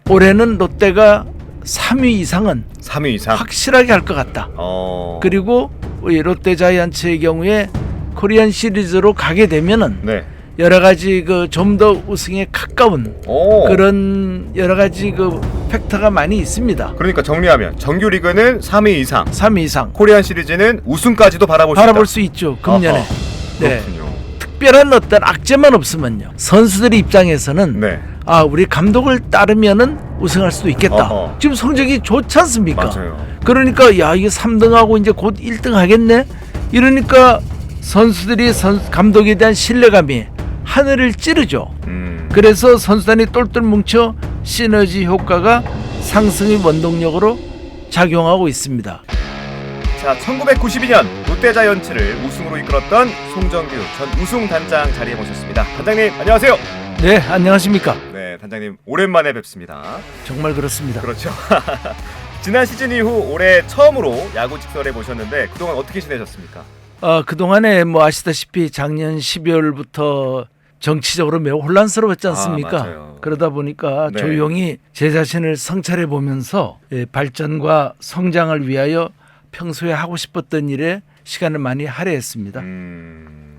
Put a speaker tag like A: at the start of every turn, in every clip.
A: 올해는 롯데가 3위 이상은
B: 3위 이상.
A: 확실하게 할 것 같다. 그리고 이 롯데 자이언츠의 경우에 코리안 시리즈로 가게 되면은
B: 네.
A: 여러 가지 그 좀 더 우승에 가까운 그런 여러 가지 그 팩터가 많이 있습니다.
B: 그러니까 정리하면 정규리그는 3위 이상,
A: 3위 이상
B: 코리안 시리즈는 우승까지도 바라볼
A: 수 있죠. 금년에.
B: 어허,
A: 네.
B: 그렇군요.
A: 특별한 어떤 악재만 없으면요. 선수들 입장에서는
B: 네.
A: 아, 우리 감독을 따르면은 우승할 수도 있겠다.
B: 어허.
A: 지금 성적이 좋지 않습니까?
B: 맞아요.
A: 그러니까 야, 이게 3등하고 이제 곧 1등 하겠네. 이러니까 선수들이 감독에 대한 신뢰감이 하늘을 찌르죠. 그래서 선수단이 똘똘 뭉쳐 시너지 효과가 상승의 원동력으로 작용하고 있습니다.
B: 자, 1992년 롯데자이언츠를 우승으로 이끌었던 송정규 전 우승 단장 자리에 모셨습니다. 단장님 안녕하세요.
A: 네, 안녕하십니까?
B: 네, 단장님 오랜만에 뵙습니다.
A: 정말 그렇습니다.
B: 그렇죠. 지난 시즌 이후 올해 처음으로 야구 직설에 모셨는데 그동안 어떻게 지내셨습니까?
A: 그동안에 뭐 아시다시피 작년 12월부터 정치적으로 매우 혼란스러웠지 않습니까?
B: 맞아요.
A: 그러다 보니까
B: 네.
A: 조용히 제 자신을 성찰해 보면서 발전과 성장을 위하여 평소에 하고 싶었던 일에 시간을 많이 할애했습니다.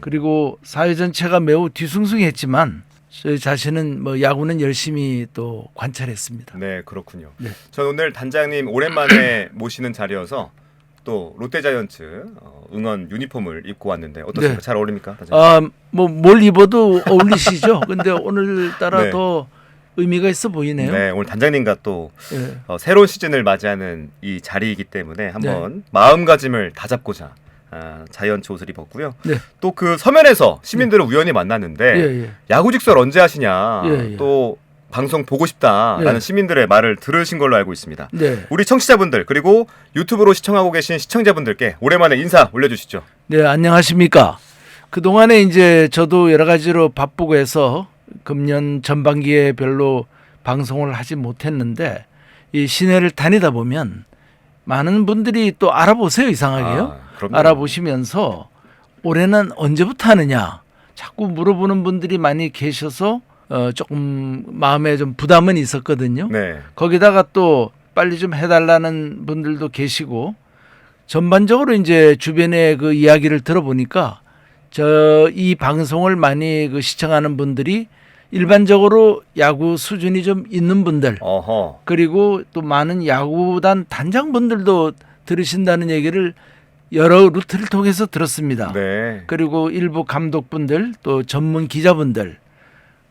A: 그리고 사회 전체가 매우 뒤숭숭했지만 저희 자신은 뭐 야구는 열심히 또 관찰했습니다.
B: 네, 그렇군요.
A: 네.
B: 전 오늘 단장님 오랜만에 모시는 자리여서 또 롯데자이언츠 응원 유니폼을 입고 왔는데 어떻습니까?
A: 네.
B: 잘 어울립니까? 단장님?
A: 뭐 뭘 입어도 어울리시죠. 근데 오늘따라
B: 네.
A: 더 의미가 있어 보이네요.
B: 네, 오늘 단장님과 또
A: 예.
B: 새로운 시즌을 맞이하는 이 자리이기 때문에 한번 마음가짐을 다잡고자 자이언츠 옷을 입었고요.
A: 네.
B: 또 그 서면에서 시민들을 우연히 만났는데
A: 예.
B: 야구 직설 언제 하시냐,
A: 예.
B: 또 방송 보고 싶다라는
A: 예.
B: 시민들의 말을 들으신 걸로 알고 있습니다.
A: 네.
B: 우리 청취자분들 그리고 유튜브로 시청하고 계신 시청자분들께 오랜만에 인사 올려주시죠.
A: 네, 안녕하십니까. 그동안에 이제 저도 여러 가지로 바쁘고 해서 금년 전반기에 별로 방송을 하지 못했는데 이 시내를 다니다 보면 많은 분들이 또 알아보세요. 이상하게요.
B: 그럼요.
A: 알아보시면서 올해는 언제부터 하느냐 자꾸 물어보는 분들이 많이 계셔서 조금 마음에 좀 부담은 있었거든요.
B: 네.
A: 거기다가 또 빨리 좀 해달라는 분들도 계시고 전반적으로 이제 주변의 그 이야기를 들어보니까 이 방송을 많이 그 시청하는 분들이 일반적으로 야구 수준이 좀 있는 분들
B: 어허.
A: 그리고 또 많은 야구단 단장분들도 들으신다는 얘기를 여러 루트를 통해서 들었습니다.
B: 네.
A: 그리고 일부 감독분들 또 전문 기자분들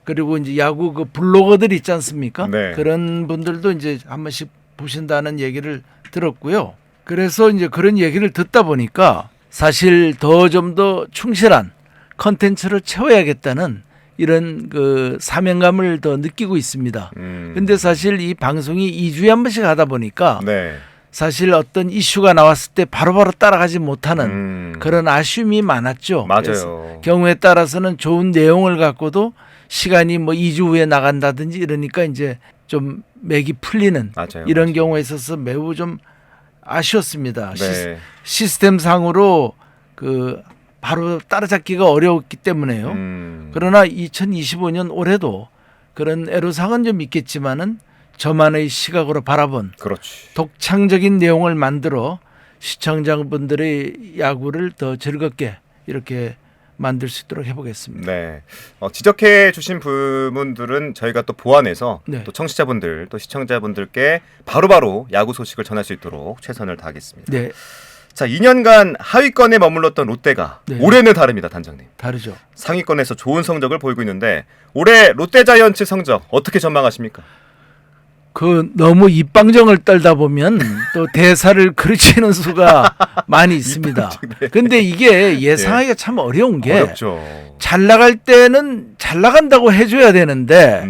A: 그리고 이제 야구 그 블로거들 있지 않습니까?
B: 네.
A: 그런 분들도 이제 한 번씩 보신다는 얘기를 들었고요. 그래서 이제 그런 얘기를 듣다 보니까 사실 좀 더 충실한 컨텐츠를 채워야겠다는 이런 그 사명감을 더 느끼고 있습니다. 근데 사실 이 방송이 2주에 한 번씩 하다 보니까
B: 네.
A: 사실 어떤 이슈가 나왔을 때 바로바로 따라가지 못하는 그런 아쉬움이 많았죠.
B: 맞아요.
A: 그래서 경우에 따라서는 좋은 내용을 갖고도 시간이 뭐 2주 후에 나간다든지 이러니까 이제 좀 맥이 풀리는
B: 맞아요.
A: 이런
B: 맞아요.
A: 경우에 있어서 매우 좀 아쉬웠습니다.
B: 네.
A: 시스템상으로 그 바로 따라잡기가 어려웠기 때문에요. 그러나 2025년 올해도 그런 애로사항은 좀 있겠지만은 저만의 시각으로 바라본
B: 그렇지.
A: 독창적인 내용을 만들어 시청자분들의 야구를 더 즐겁게 이렇게 만들 수 있도록 해보겠습니다.
B: 네. 지적해 주신 부분들은 저희가 또 보완해서
A: 네.
B: 또 청취자분들 또 시청자분들께 바로바로 야구 소식을 전할 수 있도록 최선을 다하겠습니다.
A: 네,
B: 자, 2년간 하위권에 머물렀던 롯데가
A: 네.
B: 올해는 다릅니다, 단장님.
A: 다르죠. 상위권에서
B: 좋은 성적을 보이고 있는데 올해 롯데자이언츠 성적 어떻게 전망하십니까?
A: 너무 입방정을 떨다 보면 또 대사를 그르치는 수가 많이 있습니다.
B: 네.
A: 근데 이게 예상하기가 참 어려운 게
B: 어렵죠.
A: 잘 나갈 때는 잘 나간다고 해줘야 되는데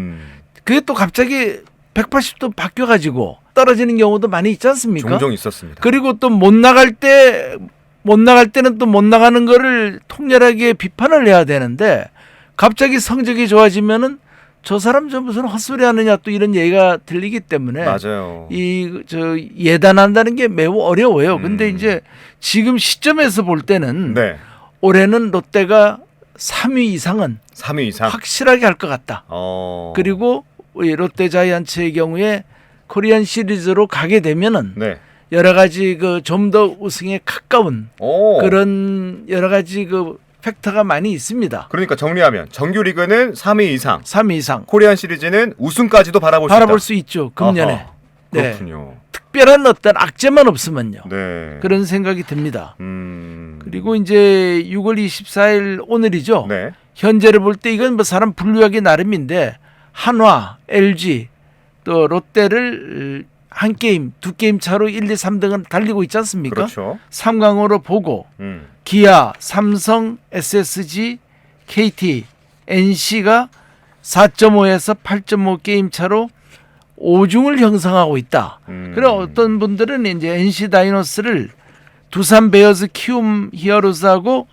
A: 그게 또 갑자기 180도 바뀌어가지고 떨어지는 경우도 많이 있지 않습니까?
B: 종종 있었습니다.
A: 그리고 또 못 나갈 때는 또 못 나가는 거를 통렬하게 비판을 해야 되는데 갑자기 성적이 좋아지면은 저 사람 저 무슨 헛소리 하느냐 또 이런 얘기가 들리기 때문에
B: 맞아요.
A: 예단한다는 게 매우 어려워요. 근데 이제 지금 시점에서 볼 때는
B: 네.
A: 올해는 롯데가 3위 이상은
B: 3위 이상.
A: 확실하게 할 것 같다.
B: 어.
A: 그리고 우리 롯데자이언츠의 경우에 코리안 시리즈로 가게 되면은
B: 네.
A: 여러 가지 그 좀 더 우승에 가까운
B: 오.
A: 그런 여러 가지 그 팩터가 많이 있습니다.
B: 그러니까 정리하면 정규 리그는 3위 이상,
A: 3위 이상
B: 코리안 시리즈는 우승까지도 바라볼
A: 수 있죠. 금년에.
B: 아하,
A: 네.
B: 그렇군요.
A: 특별한 어떤 악재만 없으면요.
B: 네.
A: 그런 생각이 듭니다.
B: 음.
A: 그리고 이제 6월 24일 오늘이죠.
B: 네.
A: 현재를 볼 때 이건 뭐 사람 분류하기 나름인데 한화, LG 또 롯데를 한 게임, 두 게임 차로 1, 2, 3등은 달리고 있지 않습니까?
B: 그렇죠.
A: 3강으로 보고 기아, 삼성, SSG, KT, NC가 4.5에서 8.5 게임 차로 5중을 형성하고 있다. 그리고 어떤 분들은 이제 NC 다이노스를 두산 베어스 키움 히어로즈하고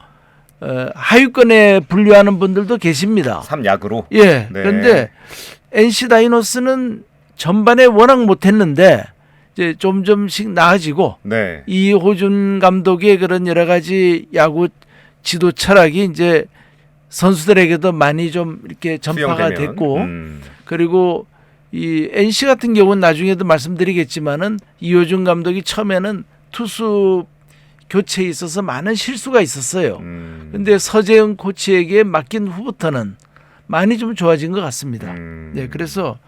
A: 하위권에 분류하는 분들도 계십니다.
B: 3약으로.
A: 예.
B: 네.
A: 그런데 NC 다이노스는 전반에 워낙 못했는데 이제 점점씩 나아지고
B: 네.
A: 이호준 감독의 그런 여러 가지 야구 지도 철학이 이제 선수들에게도 많이 좀 이렇게 전파가
B: 수용되면.
A: 됐고 그리고 이 NC 같은 경우는 나중에도 말씀드리겠지만은 이호준 감독이 처음에는 투수 교체에 있어서 많은 실수가 있었어요. 근데 서재영 코치에게 맡긴 후부터는 많이 좀 좋아진 것 같습니다. 네, 그래서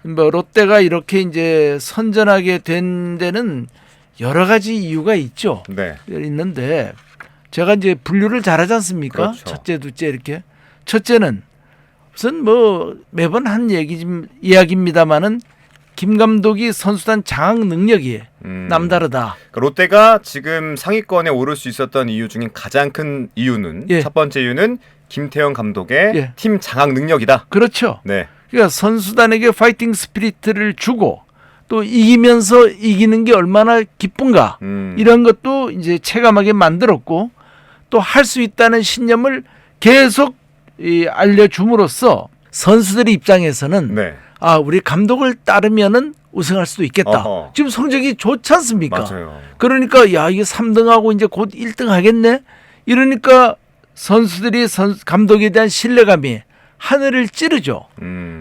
A: 뭐 롯데가 이렇게 이제 선전하게 된 데는 여러 가지 이유가 있죠.
B: 네.
A: 있는데 제가 이제 분류를 잘하지 않습니까?
B: 그렇죠.
A: 첫째, 둘째 이렇게. 첫째는 우선 뭐 매번 한 이야기입니다만은 김 감독이 선수단 장악 능력이 남다르다.
B: 그러니까 롯데가 지금 상위권에 오를 수 있었던 이유 중에 가장 큰 이유는
A: 예.
B: 첫 번째 이유는 김태형 감독의
A: 예.
B: 팀 장악 능력이다.
A: 그렇죠.
B: 네.
A: 그러니까 선수단에게 파이팅 스피릿을 주고 또 이기면서 이기는 게 얼마나 기쁜가 이런 것도 이제 체감하게 만들었고 또 할 수 있다는 신념을 계속 알려줌으로써 선수들의 입장에서는
B: 네.
A: 아 우리 감독을 따르면은 우승할 수도 있겠다.
B: 어허.
A: 지금 성적이 좋지 않습니까?
B: 맞아요.
A: 그러니까 야 이게 3등하고 이제 곧 1등 하겠네. 이러니까 선수들이 감독에 대한 신뢰감이 하늘을 찌르죠.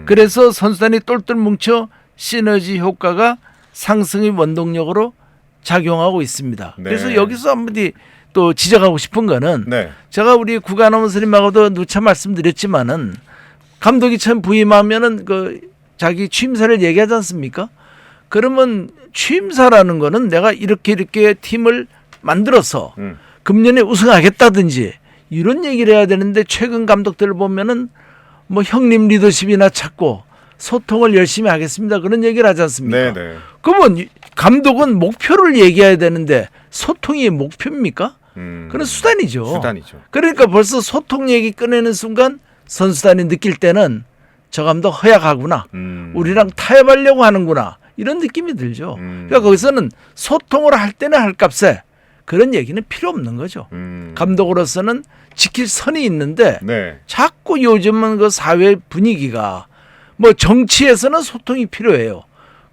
A: 그래서 선수단이 똘똘 뭉쳐 시너지 효과가 상승의 원동력으로 작용하고 있습니다.
B: 네.
A: 그래서 여기서 한번 또 지적하고 싶은 거는
B: 네.
A: 제가 우리 구간 아나운서님하고도 누차 말씀드렸지만은 감독이 처음 부임하면은 그 자기 취임사를 얘기하지 않습니까? 그러면 취임사라는 거는 내가 이렇게 팀을 만들어서 금년에 우승하겠다든지 이런 얘기를 해야 되는데 최근 감독들을 보면은 뭐 형님 리더십이나 찾고 소통을 열심히 하겠습니다. 그런 얘기를 하지 않습니까?
B: 네.
A: 그러면 감독은 목표를 얘기해야 되는데 소통이 목표입니까? 그건 수단이죠.
B: 수단이죠.
A: 그러니까 벌써 소통 얘기 꺼내는 순간 선수단이 느낄 때는 저 감독 허약하구나. 우리랑 타협하려고 하는구나. 이런 느낌이 들죠. 그러니까 거기서는 소통을 할 때는 할 값에 그런 얘기는 필요 없는 거죠. 감독으로서는 지킬 선이 있는데
B: 네.
A: 자꾸 요즘은 그 사회 분위기가 뭐 정치에서는 소통이 필요해요.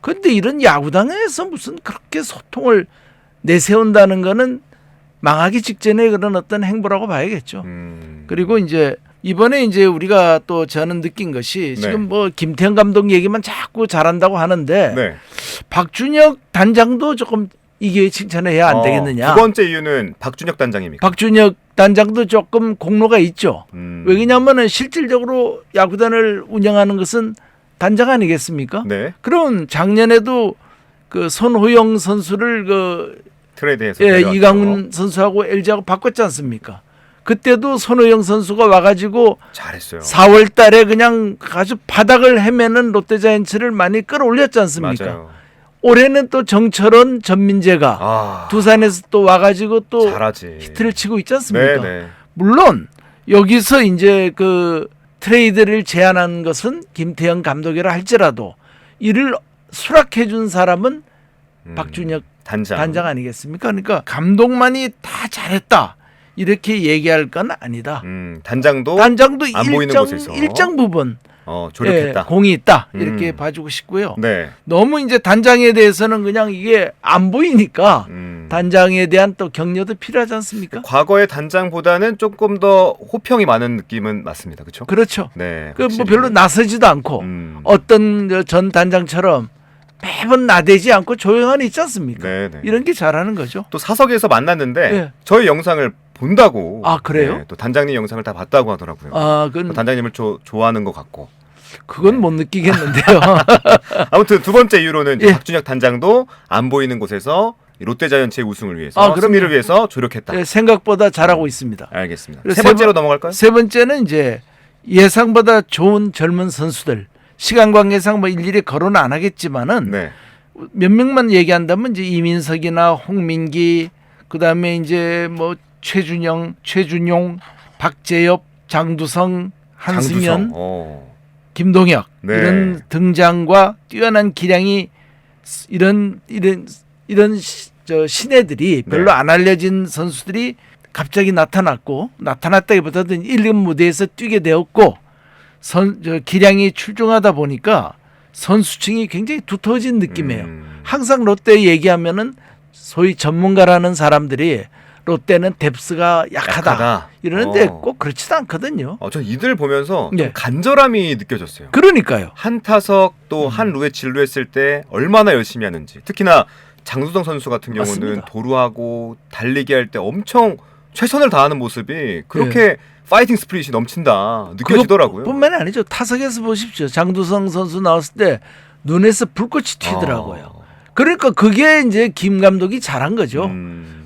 A: 그런데 이런 야구당에서 무슨 그렇게 소통을 내세운다는 거는 망하기 직전에 그런 어떤 행보라고 봐야겠죠. 그리고 이제 이번에 이제 우리가 또 저는 느낀 것이
B: 네.
A: 지금 뭐 김태형 감독 얘기만 자꾸 잘한다고 하는데
B: 네.
A: 박준혁 단장도 조금 이 기회에 칭찬을 해야 안 되겠느냐.
B: 두 번째 이유는 박준혁 단장입니까?
A: 박준혁 단장도 조금 공로가 있죠. 왜냐하면 실질적으로 야구단을 운영하는 것은 단장 아니겠습니까?
B: 네.
A: 그럼 작년에도 그 손호영 선수를 그
B: 트레이드해서
A: 이강훈 선수하고 LG하고 바꿨지 않습니까? 그때도 손호영 선수가 와가지고
B: 잘했어요.
A: 4월 달에 그냥 아주 바닥을 헤매는 롯데자이언츠를 많이 끌어올렸지 않습니까?
B: 맞아요.
A: 올해는 또 정철원, 전민재가 두산에서 또 와가지고 또
B: 잘하지.
A: 히트를 치고 있지 않습니까?
B: 네.
A: 물론 여기서 이제 그 트레이드를 제안한 것은 김태형 감독이라 할지라도 이를 수락해 준 사람은 박준혁 단장 아니겠습니까? 그러니까 감독만이 다 잘했다 이렇게 얘기할 건 아니다.
B: 단장도 안 보이는 곳에서
A: 일정 부분
B: 조력했다.
A: 공이 있다 이렇게 봐주고 싶고요.
B: 네.
A: 너무 이제 단장에 대해서는 그냥 이게 안 보이니까 단장에 대한 또 격려도 필요하지 않습니까?
B: 과거의 단장보다는 조금 더 호평이 많은 느낌은 맞습니다. 그렇죠?
A: 그렇죠.
B: 네.
A: 그 뭐
B: 확실히.
A: 별로 나서지도 않고 어떤 전 단장처럼 매번 나대지 않고 조용한 있지 않습니까?
B: 네, 네.
A: 이런 게 잘하는 거죠.
B: 또 사석에서 만났는데
A: 네.
B: 저희 영상을 본다고.
A: 아, 그래요?
B: 네, 또 단장님 영상을 다 봤다고 하더라고요.
A: 아,
B: 또
A: 그건
B: 단장님을 좋아하는 것 같고.
A: 그건 못 느끼겠는데요.
B: 아무튼 두 번째 이유로는 이제
A: 예.
B: 박준혁 단장도 안 보이는 곳에서 롯데자이언츠의 우승을 위해서
A: 아, 그럼요.
B: 승리를 위해서 조력했다.
A: 예, 생각보다 잘하고 있습니다.
B: 알겠습니다.
A: 그리고
B: 세 번째로 넘어갈까요?
A: 세 번째는 이제 예상보다 좋은 젊은 선수들 시간 관계상 뭐 일일이 거론 안 하겠지만은
B: 네.
A: 몇 명만 얘기한다면 이제 이민석이나 홍민기 그다음에 이제 뭐 최준용, 박재엽, 장두성, 한승현,
B: 장두성.
A: 김동혁
B: 네.
A: 이런 등장과 뛰어난 기량이 이런 저 신예들이 별로
B: 네.
A: 안 알려진 선수들이 갑자기 나타났다기보다는 1군 무대에서 뛰게 되었고 저 기량이 출중하다 보니까 선수층이 굉장히 두터워진 느낌이에요. 항상 롯데 얘기하면은 소위 전문가라는 사람들이 롯데는 뎁스가 약하다. 이러는데 꼭 그렇지도 않거든요.
B: 전 이들 보면서 좀
A: 네.
B: 간절함이 느껴졌어요.
A: 그러니까요.
B: 한 타석 또 한 루에 진루했을 때 얼마나 열심히 하는지. 특히나 장두성 선수 같은 경우는
A: 맞습니다.
B: 도루하고 달리기 할 때 엄청 최선을 다하는 모습이 그렇게 파이팅 스피릿이 넘친다 느껴지더라고요.
A: 뿐만이 아니죠. 타석에서 보십시오. 장두성 선수 나왔을 때 눈에서 불꽃이 튀더라고요. 그러니까 그게 이제 김 감독이 잘한 거죠.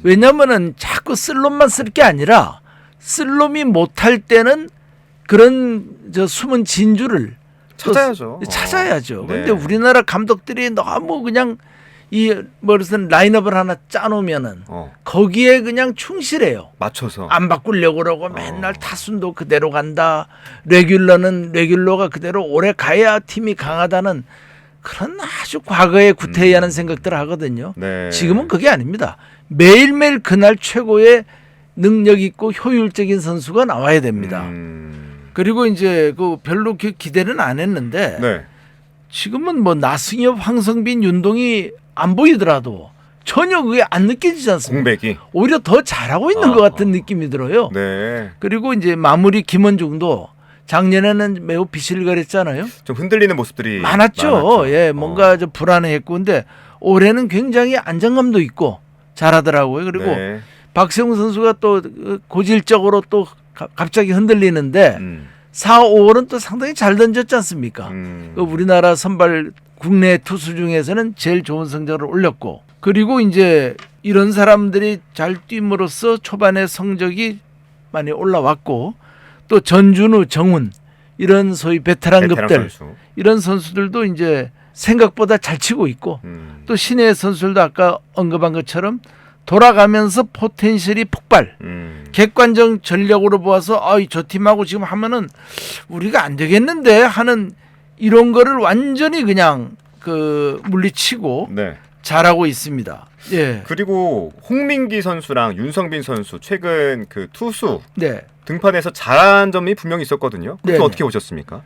A: 왜냐면은 자꾸 쓸놈만 쓸 게 아니라 쓸놈이 못할 때는 그런 저 숨은 진주를
B: 찾아야죠.
A: 찾아야죠.
B: 네.
A: 그런데 우리나라 감독들이 너무 그냥 이 무슨 라인업을 하나 짜놓으면은 거기에 그냥 충실해요.
B: 맞춰서
A: 안 바꾸려고 그러고 맨날 타순도 그대로 간다. 레귤러가 그대로 오래 가야 팀이 강하다는 그런 아주 과거의 구태의하는 생각들을 하거든요.
B: 네.
A: 지금은 그게 아닙니다. 매일매일 그날 최고의 능력 있고 효율적인 선수가 나와야 됩니다. 그리고 이제 그 별로 기대는 안 했는데
B: 네.
A: 지금은 뭐 나승엽, 황성빈, 윤동이 안 보이더라도 전혀 그게 안 느껴지지 않습니까?
B: 공백이.
A: 오히려 더 잘하고 있는 것 같은 느낌이 들어요.
B: 네.
A: 그리고 이제 마무리 김원중도 작년에는 매우 비실거렸잖아요.
B: 좀 흔들리는 모습들이
A: 많았죠.
B: 많았죠.
A: 예, 뭔가 좀 불안해했고 근데 올해는 굉장히 안정감도 있고 잘하더라고요. 그리고
B: 네.
A: 박세웅 선수가 또 고질적으로 또 갑자기 흔들리는데 4, 5월은 또 상당히 잘 던졌지 않습니까? 그 우리나라 선발 국내 투수 중에서는 제일 좋은 성적을 올렸고 그리고 이제 이런 사람들이 잘 뛰므로써 초반에 성적이 많이 올라왔고 또 전준우, 정훈 이런 소위 베테랑급들
B: 선수.
A: 이런 선수들도 이제 생각보다 잘 치고 있고 또 신예 선수들도 아까 언급한 것처럼 돌아가면서 포텐셜이 폭발. 객관적 전력으로 보아서 저 팀하고 지금 하면은 우리가 안 되겠는데 하는 이런 거를 완전히 그냥 그 물리치고
B: 네.
A: 잘하고 있습니다. 예.
B: 그리고 홍민기 선수랑 윤성빈 선수 최근 그 투수
A: 네.
B: 등판에서 잘한 점이 분명히 있었거든요. 그것도
A: 네네.
B: 어떻게 보셨습니까?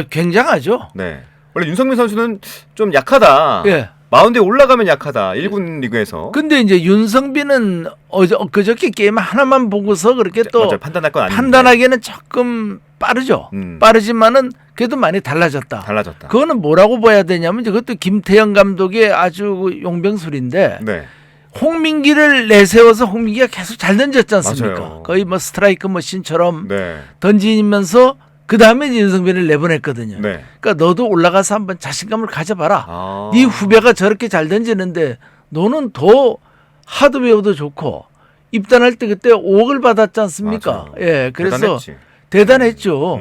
A: 굉장하죠.
B: 네. 원래 윤성빈 선수는 좀 약하다.
A: 예.
B: 마운드에 올라가면 약하다. 1군 리그에서.
A: 근데 이제 윤성빈은 그저께 게임 하나만 보고서 그렇게 또
B: 맞아요. 판단할 건 아닌데.
A: 판단하기에는 조금 빠르죠. 빠르지만은 그래도 많이 달라졌다.
B: 달라졌다.
A: 그거는 뭐라고 봐야 되냐면 그것도 김태형 감독의 아주 용병술인데
B: 네.
A: 홍민기를 내세워서 홍민기가 계속 잘 던졌지 않습니까?
B: 맞아요.
A: 거의 뭐 스트라이크 머신처럼
B: 네.
A: 던지면서 그 다음에 윤성빈을 내보냈거든요.
B: 네.
A: 그러니까 너도 올라가서 한번 자신감을 가져봐라.
B: 아.
A: 네 후배가 저렇게 잘 던지는데 너는 더 하드웨어도 좋고 입단할 때 그때 5억을 받았지 않습니까?
B: 맞아요.
A: 예, 그래서
B: 대단했지.
A: 대단했죠.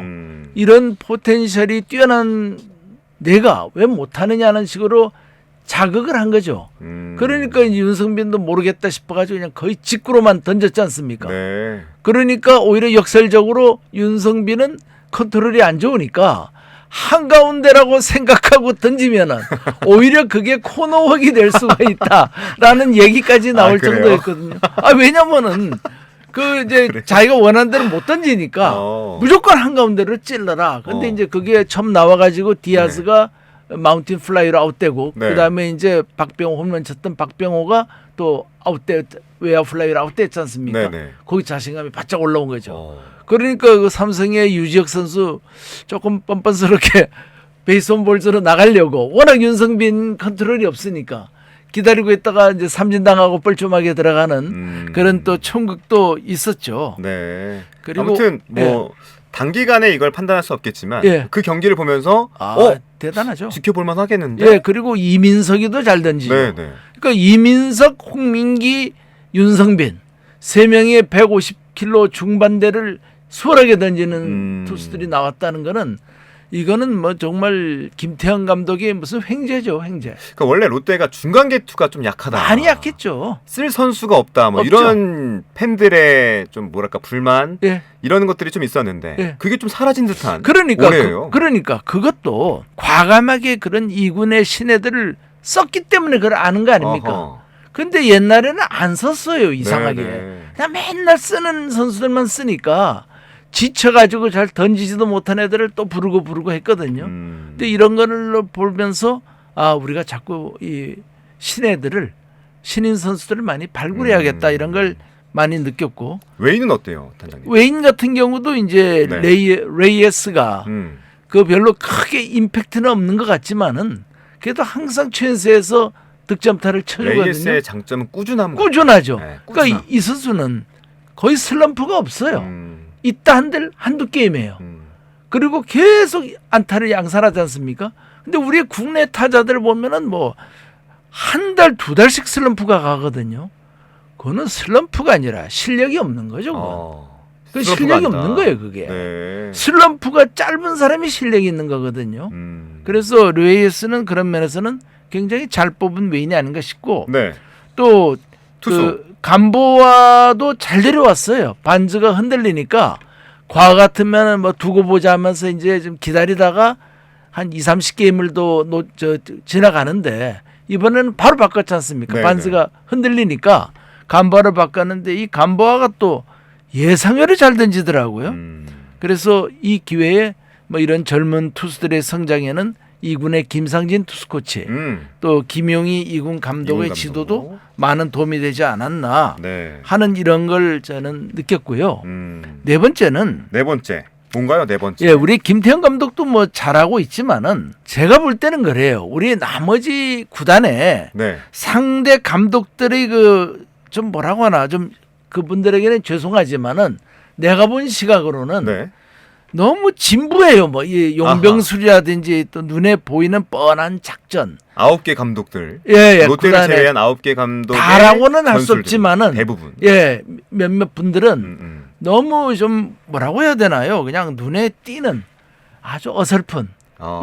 A: 이런 포텐셜이 뛰어난 내가 왜 못하느냐는 식으로 자극을 한 거죠. 그러니까 이제 윤성빈도 모르겠다 싶어가지고 그냥 거의 직구로만 던졌지 않습니까?
B: 네.
A: 그러니까 오히려 역설적으로 윤성빈은 컨트롤이 안 좋으니까 한가운데라고 생각하고 던지면은 오히려 그게 코너웍이 될 수가 있다라는 얘기까지 나올
B: 그래요?
A: 정도였거든요. 왜냐면은 그 이제
B: 그래.
A: 자기가 원하는 대로 못 던지니까 무조건 한가운데로 찔러라. 근데 이제 그게 처음 나와가지고 디아스가 마운틴 플라이로 아웃되고
B: 네.
A: 그다음에 이제 박병호 홈런 쳤던 박병호가 또 외야 플라이로 아웃됐지 않습니까?
B: 네네.
A: 거기 자신감이 바짝 올라온 거죠.
B: 어.
A: 그러니까 그 삼성의 유지혁 선수 조금 뻔뻔스럽게 베이스온 볼즈로 나가려고 워낙 윤성빈 컨트롤이 없으니까 기다리고 있다가 이제 삼진당하고 뻘쭘하게 들어가는 그런 또 총극도 있었죠.
B: 네.
A: 그리고
B: 아무튼 뭐 단기간에 이걸 판단할 수 없겠지만
A: 예.
B: 그 경기를 보면서
A: 대단하죠.
B: 지켜볼만 하겠는데.
A: 예, 그리고 이민석이도 잘 던지죠.
B: 네네.
A: 그러니까 이민석, 홍민기, 윤성빈 세 명의 150km 중반대를 수월하게 던지는 투수들이 나왔다는 거는 이거는 뭐 정말 김태형 감독이 무슨 횡재죠, 횡재.
B: 그러니까 원래 롯데가 중간 개투가 좀 약하다.
A: 많이 약했죠.
B: 쓸 선수가 없다. 뭐
A: 없죠.
B: 이런 팬들의 좀 뭐랄까 불만
A: 예.
B: 이런 것들이 좀 있었는데
A: 예.
B: 그게 좀 사라진 듯한
A: 그러니까
B: 올해예요.
A: 그러니까 그것도 과감하게 그런 이군의 신예들을 썼기 때문에 그걸 아는 거 아닙니까?
B: 어허.
A: 근데 옛날에는 안 썼어요, 이상하게.
B: 네네.
A: 그냥 맨날 쓰는 선수들만 쓰니까 지쳐가지고 잘 던지지도 못한 애들을 또 부르고 했거든요. 근데 이런 거를 보면서 우리가 자꾸 이 신인 선수들을 많이 발굴해야겠다 이런 걸 많이 느꼈고.
B: 웨인은 어때요, 단장님?
A: 웨인 같은 경우도 이제
B: 네.
A: 레이에스가 그 별로 크게 임팩트는 없는 것 같지만은 그래도 항상 최연세에서 득점타를 쳐주거든요.
B: 레이에스의 장점은 꾸준함.
A: 꾸준하죠.
B: 네, 꾸준함.
A: 그러니까 이 선수는 거의 슬럼프가 없어요. 있다 한두 게임이에요. 그리고 계속 안타를 양산하지 않습니까? 근데 우리 국내 타자들 보면은 뭐 한 달, 두 달씩 슬럼프가 가거든요. 그거는 슬럼프가 아니라 실력이 없는 거죠. 그 실력이
B: 아니다.
A: 없는 거예요, 그게.
B: 네.
A: 슬럼프가 짧은 사람이 실력이 있는 거거든요. 그래서 레이에스는 그런 면에서는 굉장히 잘 뽑은 웨인이 아닌가 싶고
B: 네.
A: 또
B: 투수.
A: 그 감보아도 잘 데려왔어요. 반즈가 흔들리니까 과거 같으면 뭐 두고 보자 하면서 이제 좀 기다리다가 한 2, 30게임을 지나가는데 이번에는 바로 바꿨지 않습니까?
B: 네네.
A: 반즈가 흔들리니까 감보아를 바꿨는데 이 감보아가 또 예상외로 잘 던지더라고요. 그래서 이 기회에 뭐 이런 젊은 투수들의 성장에는 2군의 김상진 투수 코치 또 김용희 2군 감독의 지도도 많은 도움이 되지 않았나
B: 네.
A: 하는 이런 걸 저는 느꼈고요. 네 번째.
B: 뭔가요, 네 번째?
A: 예, 우리 김태형 감독도 뭐 잘하고 있지만은 제가 볼 때는 그래요. 우리 나머지 구단에
B: 네.
A: 상대 감독들의 그 좀 뭐라고 하나 좀 그분들에게는 죄송하지만은 내가 본 시각으로는
B: 네.
A: 너무 진부해요. 뭐 이 용병술이라든지 또 눈에 보이는 뻔한 작전.
B: 9개 감독들.
A: 예,
B: 롯데를
A: 구단에
B: 제외한 9개 감독의
A: 다라고는 할 수
B: 전술들이
A: 없지만은
B: 대부분.
A: 예, 몇몇 분들은 너무 좀 뭐라고 해야 되나요? 그냥 눈에 띄는 아주 어설픈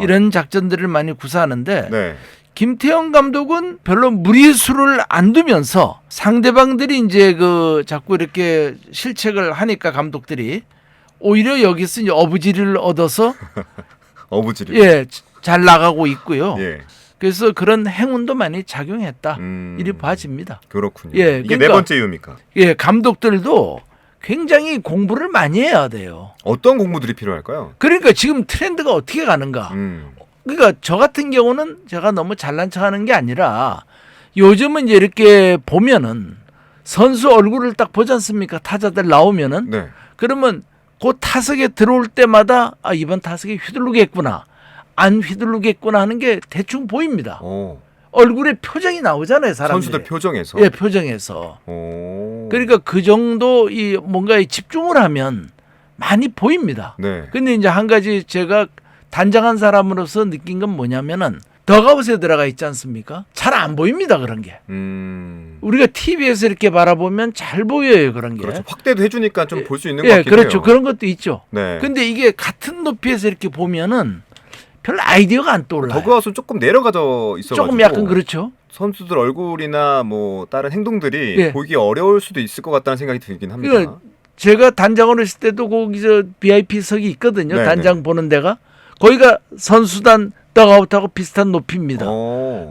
A: 이런 작전들을 많이 구사하는데
B: 네.
A: 김태형 감독은 별로 무리수를 안 두면서 상대방들이 이제 그 자꾸 이렇게 실책을 하니까 감독들이 오히려 여기서 이제 어부지리를 얻어서
B: 어부지리.
A: 예, 잘 나가고 있고요.
B: 예.
A: 그래서 그런 행운도 많이 작용했다. 이리 봐집니다.
B: 그렇군요.
A: 예,
B: 이게 네
A: 그러니까
B: 번째 이유입니까?
A: 예, 감독들도 굉장히 공부를 많이 해야 돼요.
B: 어떤 공부들이 필요할까요?
A: 그러니까 지금 트렌드가 어떻게 가는가. 그러니까 저 같은 경우는 제가 너무 잘난 척하는 게 아니라 요즘은 이제 이렇게 보면은 선수 얼굴을 딱 보지 않습니까? 타자들 나오면은
B: 네.
A: 그러면 그 타석에 들어올 때마다 이번 타석에 휘두르겠구나 안 휘두르겠구나 하는 게 대충 보입니다. 얼굴에 표정이 나오잖아요, 사람들이.
B: 선수들 표정에서.
A: 예, 표정에서. 그러니까 그 정도 이 뭔가에 집중을 하면 많이 보입니다.
B: 네.
A: 근데 이제 한 가지 제가 단장한 사람으로서 느낀 건 뭐냐면은 더가웃에 들어가 있지 않습니까? 잘 안 보입니다, 그런 게. 우리가 TV에서 이렇게 바라보면 잘 보여요, 그런 게.
B: 그렇죠. 확대도 해주니까 좀 볼 수 있는 것
A: 예,
B: 같긴
A: 그렇죠.
B: 해요.
A: 그런 것도 있죠.
B: 네.
A: 근데 이게 같은 높이에서 이렇게 보면은 별 아이디어가 안 떠올라요.
B: 더그아웃은 조금 내려가져 있어가지고
A: 조금 약간 그렇죠.
B: 선수들 얼굴이나 뭐 다른 행동들이
A: 예.
B: 보기 어려울 수도 있을 것 같다는 생각이 들긴 합니다.
A: 그러니까 제가 단장으로 있을 때도 거기서 VIP석이 있거든요.
B: 네네.
A: 단장 보는 데가. 거기가 선수단 더가웃하고 비슷한 높이입니다.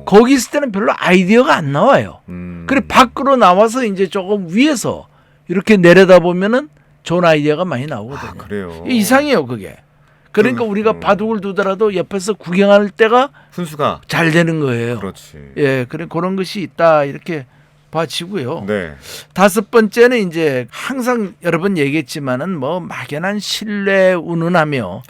A: 거기 있을 때는 별로 아이디어가 안 나와요. 그래 밖으로 나와서 이제 조금 위에서 이렇게 내려다보면은 좋은 아이디어가 많이 나오거든요.
B: 그래요.
A: 이상해요, 그게. 그러니까 우리가 바둑을 두더라도 옆에서 구경할 때가
B: 훈수가
A: 잘 되는 거예요.
B: 그렇지.
A: 예, 그런 것이 있다 이렇게 봐지고요.
B: 네.
A: 다섯 번째는 이제 항상 여러 번 얘기했지만은 뭐 막연한 신뢰 운운하며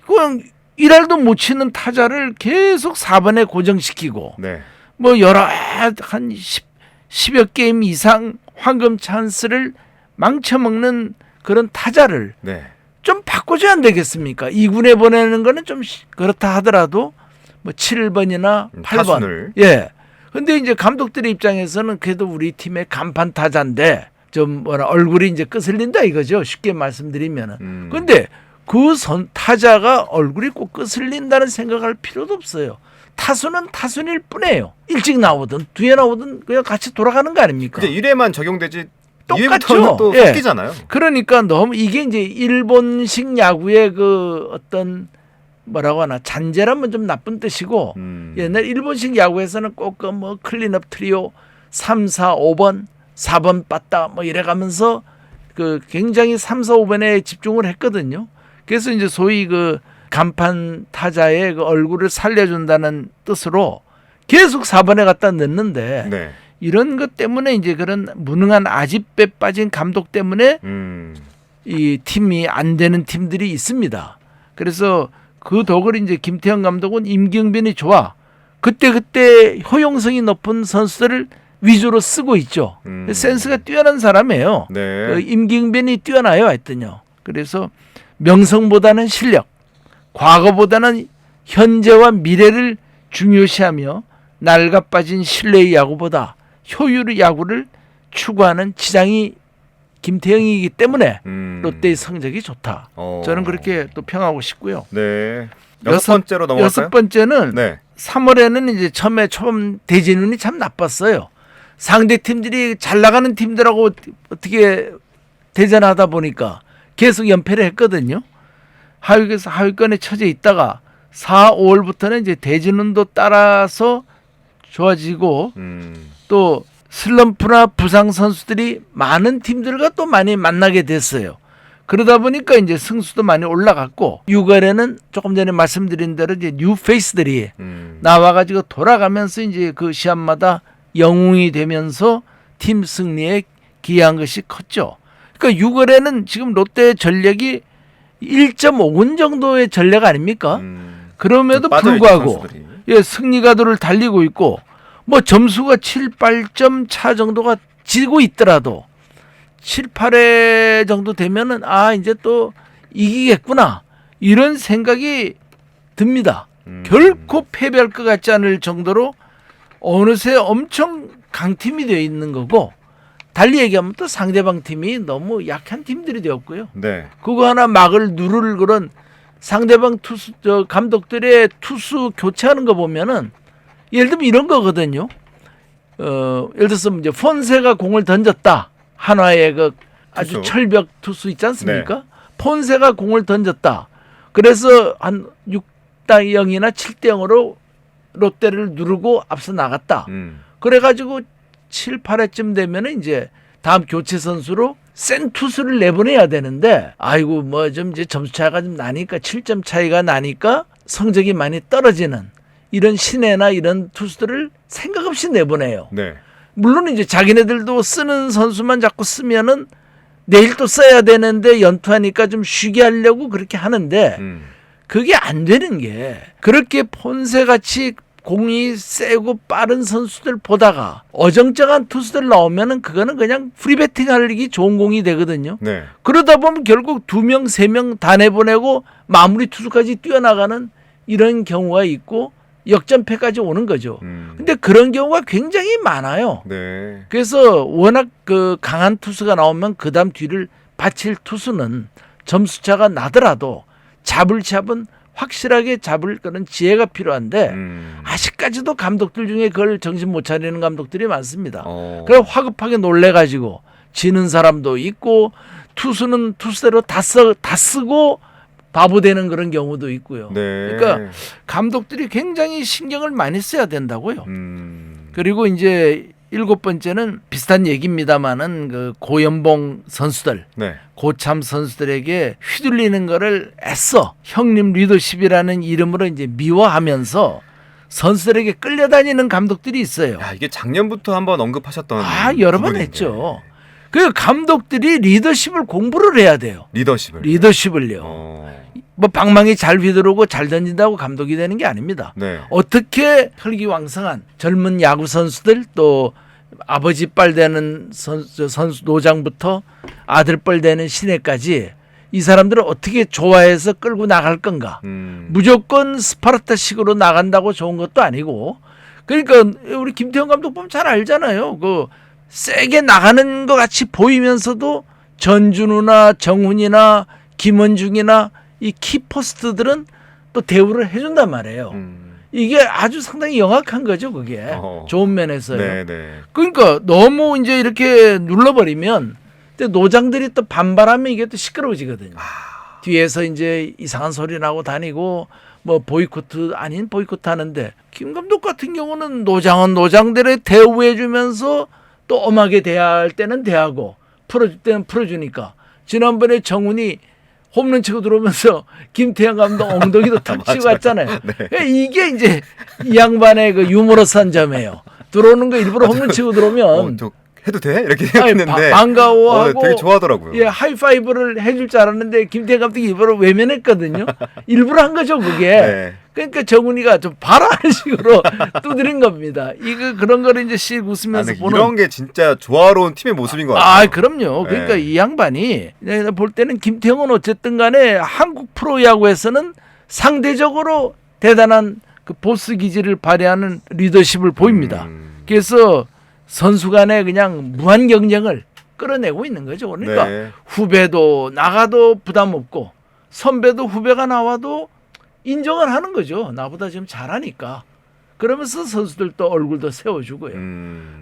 A: 그냥 1할도 못 치는 타자를 계속 4번에 고정시키고
B: 네.
A: 뭐 여러 한 10여 게임 이상 황금 찬스를 망쳐먹는 그런 타자를
B: 네.
A: 좀 바꿔줘야 안 되겠습니까? 2군에 보내는 거는 좀 그렇다 하더라도 뭐 7번이나 8번.
B: 타순을.
A: 예. 근데 이제 감독들의 입장에서는 그래도 우리 팀의 간판 타자인데 좀 뭐라 얼굴이 이제 끄슬린다 이거죠. 쉽게 말씀드리면은. 근데 그 타자가 얼굴이 꼭 끄슬린다는 생각할 필요도 없어요. 타순은 타순일 뿐이에요. 일찍 나오든 뒤에 나오든 그냥 같이 돌아가는 거 아닙니까?
B: 근데 1회만 적용되지
A: 똑같죠.
B: 2회부터는 또
A: 예.
B: 섞이잖아요.
A: 그러니까 너무 이게 이제 일본식 야구의 그 어떤 뭐라고 하나 잔재라면 좀 나쁜 뜻이고 옛날 일본식 야구에서는 꼭 그 뭐 클린업 트리오 3, 4, 5번 4번 빠따 뭐 이래가면서 그 굉장히 3, 4, 5번에 집중을 했거든요. 그래서 이제 소위 그 간판 타자의 그 얼굴을 살려준다는 뜻으로 계속 4번에 갖다 넣는데
B: 네.
A: 이런 것 때문에 이제 그런 무능한 아집배 빠진 감독 때문에 이 팀이 안 되는 팀들이 있습니다. 그래서 그 덕을 이제 김태형 감독은 임경빈이 좋아. 그때 효용성이 높은 선수들을 위주로 쓰고 있죠. 센스가 뛰어난 사람이에요.
B: 네.
A: 그 임경빈이 뛰어나요, 하여튼요. 그래서 명성보다는 실력, 과거보다는 현재와 미래를 중요시하며 낡아 빠진 신뢰의 야구보다 효율의 야구를 추구하는 지장이 김태형이기 때문에 롯데의 성적이 좋다. 저는 그렇게 또 평하고 싶고요.
B: 네. 여섯 번째로 넘어갈까요?
A: 여섯 번째는
B: 네.
A: 3월에는 이제 처음 대진운이 참 나빴어요. 상대 팀들이 잘 나가는 팀들하고 어떻게 대전하다 보니까 계속 연패를 했거든요. 하위권에 처져 있다가 4, 5월부터는 이제 대진운도 따라서 좋아지고 또 슬럼프나 부상 선수들이 많은 팀들과 또 많이 만나게 됐어요. 그러다 보니까 이제 승수도 많이 올라갔고 6월에는 조금 전에 말씀드린 대로 이제 뉴 페이스들이 나와가지고 돌아가면서 이제 그 시합마다 영웅이 되면서 팀 승리에 기여한 것이 컸죠. 그러니까 6월에는 지금 롯데 전력이 1.5군 정도의 전력 아닙니까? 그럼에도 불구하고 예, 승리 가도를 달리고 있고 뭐 점수가 7, 8점 차 정도가 지고 있더라도 7, 8회 정도 되면은 이제 또 이기겠구나 이런 생각이 듭니다. 결코 패배할 것 같지 않을 정도로 어느새 엄청 강팀이 되어 있는 거고 달리 얘기하면 또 상대방 팀이 너무 약한 팀들이 되었고요.
B: 네.
A: 그거 하나 막을 누를 그런 상대방 투수 감독들의 투수 교체하는 거 보면은 예를 들면 이런 거거든요. 예를 들어서 이제 폰세가 공을 던졌다. 한화의 그 아주
B: 투수.
A: 철벽 투수 있지 않습니까? 폰세가 공을 던졌다. 그래서 한 6대 0이나 7대 0으로 롯데를 누르고 앞서 나갔다. 그래가지고 7, 8회쯤 되면은 이제 다음 교체 선수로 센 투수를 내보내야 되는데 아이고 뭐 좀 이제 점수 차이가 좀 나니까 7점 차이가 나니까 성적이 많이 떨어지는 이런 신예나 이런 투수들을 생각 없이 내보내요.
B: 네.
A: 물론 이제 자기네들도 쓰는 선수만 자꾸 쓰면은 내일 또 써야 되는데 연투하니까 좀 쉬게 하려고 그렇게 하는데 그게 안 되는 게 그렇게 폰세같이 공이 세고 빠른 선수들 보다가 어정쩡한 투수들 나오면은 그거는 그냥 프리배팅 하기 좋은 공이 되거든요.
B: 네.
A: 그러다 보면 결국 2명, 3명 다 내보내고 마무리 투수까지 뛰어나가는 이런 경우가 있고 역전패까지 오는 거죠. 근데 그런 경우가 굉장히 많아요.
B: 네.
A: 그래서 워낙 그 강한 투수가 나오면 그다음 뒤를 바칠 투수는 점수차가 나더라도 잡은 확실하게 잡을 그런 지혜가 필요한데 아직까지도 감독들 중에 그걸 정신 못 차리는 감독들이 많습니다. 그래서 화급하게 놀래가지고 지는 사람도 있고 투수는 투수대로 다 쓰고 바보 되는 그런 경우도 있고요.
B: 네.
A: 그러니까 감독들이 굉장히 신경을 많이 써야 된다고요. 그리고 이제 일곱 번째는 비슷한 얘기입니다만은 그 고연봉 선수들,
B: 네.
A: 고참 선수들에게 휘둘리는 거를 애써 형님 리더십이라는 이름으로 이제 미워하면서 선수들에게 끌려다니는 감독들이 있어요.
B: 야, 이게 작년부터 한번 언급하셨던
A: 여러 번
B: 부분인데.
A: 했죠. 그 감독들이 리더십을 공부를 해야 돼요. 리더십을요. 뭐 방망이 잘 휘두르고 잘 던진다고 감독이 되는 게 아닙니다.
B: 네.
A: 어떻게 혈기왕성한 젊은 야구 선수들 또 아버지 빨 되는 선수 노장부터 아들 빨 되는 신예까지 이 사람들을 어떻게 좋아해서 끌고 나갈 건가. 무조건 스파르타식으로 나간다고 좋은 것도 아니고 그러니까 우리 김태형 감독 보면 잘 알잖아요. 그 세게 나가는 것 같이 보이면서도 전준우나 정훈이나 김원중이나 이 키포스트들은 또 대우를 해준단 말이에요. 이게 아주 상당히 영악한 거죠, 그게. 좋은 면에서요.
B: 네네.
A: 그러니까 너무 이제 이렇게 눌러버리면 노장들이 또 반발하면 이게 또 시끄러워지거든요. 뒤에서 이제 이상한 소리 나고 다니고 뭐 보이콧 아닌 보이콧 하는데 김 감독 같은 경우는 노장은 노장들의 대우해주면서 또 엄하게 대할 때는 대하고 풀어줄 때는 풀어주니까 지난번에 정훈이 홈런 치고 들어오면서 김태형 감독 엉덩이도 탁 치고 갔잖아요.
B: 네.
A: 이게 이제 이 양반의 그 유머러스한 점이에요. 들어오는 거 일부러 홈런 치고 들어오면
B: 저 해도 돼? 이렇게 생각했는데
A: 반가워하고
B: 되게 좋아하더라고요.
A: 예, 하이파이브를 해줄 줄 알았는데 김태형 감독이 일부러 외면했거든요. 일부러 한 거죠 그게.
B: 네.
A: 그러니까 정훈이가 좀 봐라는 식으로 두드린 겁니다. 이거 그런 거를 이제 씩 웃으면서 보는.
B: 이런 게 진짜 조화로운 팀의 모습인 것 같아요.
A: 그럼요. 그러니까
B: 네.
A: 이 양반이 내가 볼 때는 김태형은 어쨌든 간에 한국 프로야구에서는 상대적으로 대단한 그 보스 기질을 발휘하는 리더십을 보입니다. 그래서 선수 간에 그냥 무한 경쟁을 끌어내고 있는 거죠. 그러니까
B: 네.
A: 후배도 나가도 부담 없고 선배도 후배가 나와도 인정을 하는 거죠. 나보다 좀 잘하니까. 그러면서 선수들도 얼굴도 세워주고요.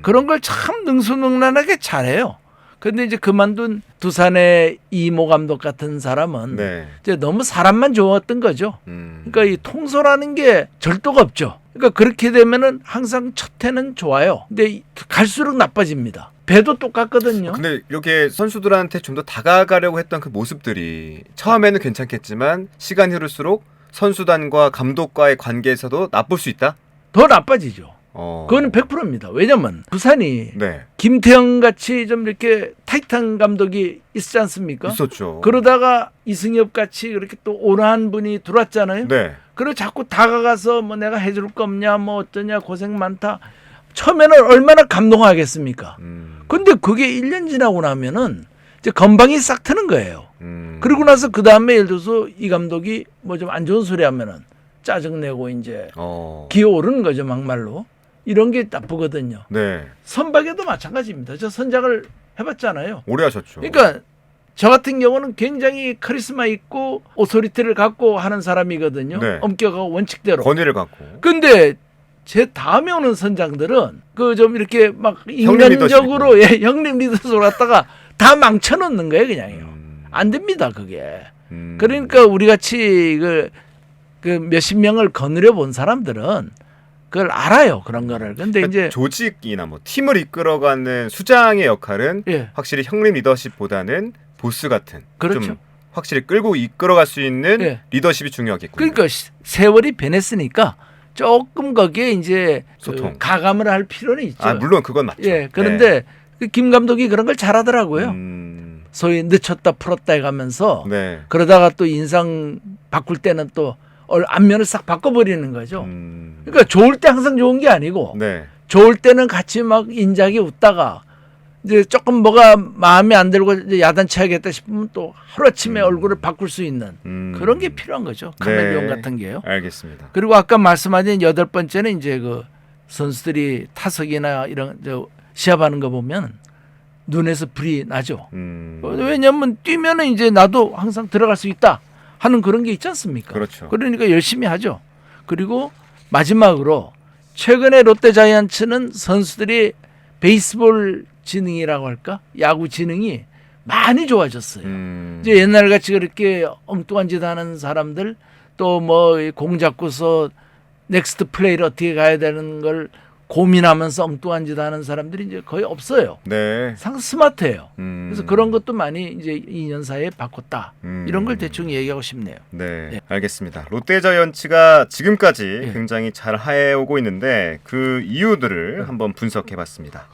A: 그런 걸 참 능수능란하게 잘해요. 그런데 이제 그만둔 두산의 이모 감독 같은 사람은
B: 네.
A: 이제 너무 사람만 좋았던 거죠. 그러니까 이 통솔하는 게 절도가 없죠. 그러니까 그렇게 되면은 항상 첫 해는 좋아요. 근데 갈수록 나빠집니다. 배도 똑같거든요.
B: 근데 이렇게 선수들한테 좀 더 다가가려고 했던 그 모습들이 처음에는 괜찮겠지만 시간이 흐를수록 선수단과 감독과의 관계에서도 나쁠 수 있다?
A: 더 나빠지죠. 그거는 100%입니다. 왜냐면 부산이
B: 네.
A: 김태형 같이 좀 이렇게 타이탄 감독이 있지 않습니까?
B: 있었죠.
A: 그러다가 이승엽 같이 그렇게 또 온화한 분이 들어왔잖아요.
B: 네.
A: 그리고 자꾸 다가가서 뭐 내가 해줄 거 없냐, 뭐 어떠냐, 고생 많다. 처음에는 얼마나 감동하겠습니까? 근데 그게 1년 지나고 나면은 이제 건방이 싹 트는 거예요. 그리고 나서 그 다음에 예를 들어서 이 감독이 뭐 좀 안 좋은 소리 하면은 짜증내고 이제 기어오르는 거죠, 막말로. 이런 게 나쁘거든요.
B: 네.
A: 선박에도 마찬가지입니다. 저 선장을 해봤잖아요.
B: 오래 하셨죠.
A: 그러니까 저 같은 경우는 굉장히 카리스마 있고 오토리티를 갖고 하는 사람이거든요.
B: 네.
A: 엄격하고 원칙대로.
B: 권위를 갖고.
A: 근데 제 다음에 오는 선장들은 그 좀 이렇게 막
B: 형님
A: 인간적으로 형님 리더십을 갖다가 다 망쳐놓는 거예요, 그냥요. 안 됩니다, 그게. 그러니까 우리 같이 그 몇십 명을 거느려 본 사람들은 그걸 알아요, 그런 거를. 근데
B: 그러니까
A: 이제
B: 조직이나 뭐 팀을 이끌어가는 수장의 역할은
A: 예.
B: 확실히 형님 리더십보다는 보스 같은
A: 그렇죠.
B: 좀 확실히 끌고 이끌어갈 수 있는
A: 예.
B: 리더십이 중요하겠군요.
A: 그러니까 세월이 변했으니까 조금 거기에 이제
B: 소통.
A: 그 가감을 할 필요는 있죠.
B: 물론 그건 맞죠.
A: 예, 그런데 그 김 감독이 그런 걸 잘하더라고요. 소위 늦췄다 풀었다 해가면서
B: 네.
A: 그러다가 또 인상 바꿀 때는 또 안면을 싹 바꿔버리는 거죠. 그러니까 좋을 때 항상 좋은 게 아니고
B: 네.
A: 좋을 때는 같이 막 인자하게 웃다가 이제 조금 뭐가 마음에 안 들고 이제 야단쳐야겠다 싶으면 또 하루아침에 얼굴을 바꿀 수 있는 그런 게 필요한 거죠. 카멜레온
B: 네.
A: 같은 게요.
B: 알겠습니다.
A: 그리고 아까 말씀하신 8번째는 이제 그 선수들이 타석이나 이런 시합하는 거 보면 눈에서 불이 나죠. 왜냐하면 뛰면은 이제 나도 항상 들어갈 수 있다 하는 그런 게 있지 않습니까?
B: 그렇죠.
A: 그러니까 열심히 하죠. 그리고 마지막으로 최근에 롯데자이언츠는 선수들이 베이스볼 지능이라고 할까? 야구 지능이 많이 좋아졌어요. 이제 옛날 같이 그렇게 엉뚱한 짓 하는 사람들 또 뭐 공 잡고서 넥스트 플레이를 어떻게 가야 되는 걸 고민하면서 엉뚱한 짓 하는 사람들이 이제 거의 없어요.
B: 네.
A: 상당히 스마트해요.
B: 음.
A: 그래서 그런 것도 많이 이제 2년 사이에 바꿨다. 이런 걸 대충 얘기하고 싶네요.
B: 네,
A: 네.
B: 알겠습니다. 롯데자이언츠가 지금까지
A: 네.
B: 굉장히 잘 해오고 있는데 그 이유들을 한번 분석해봤습니다.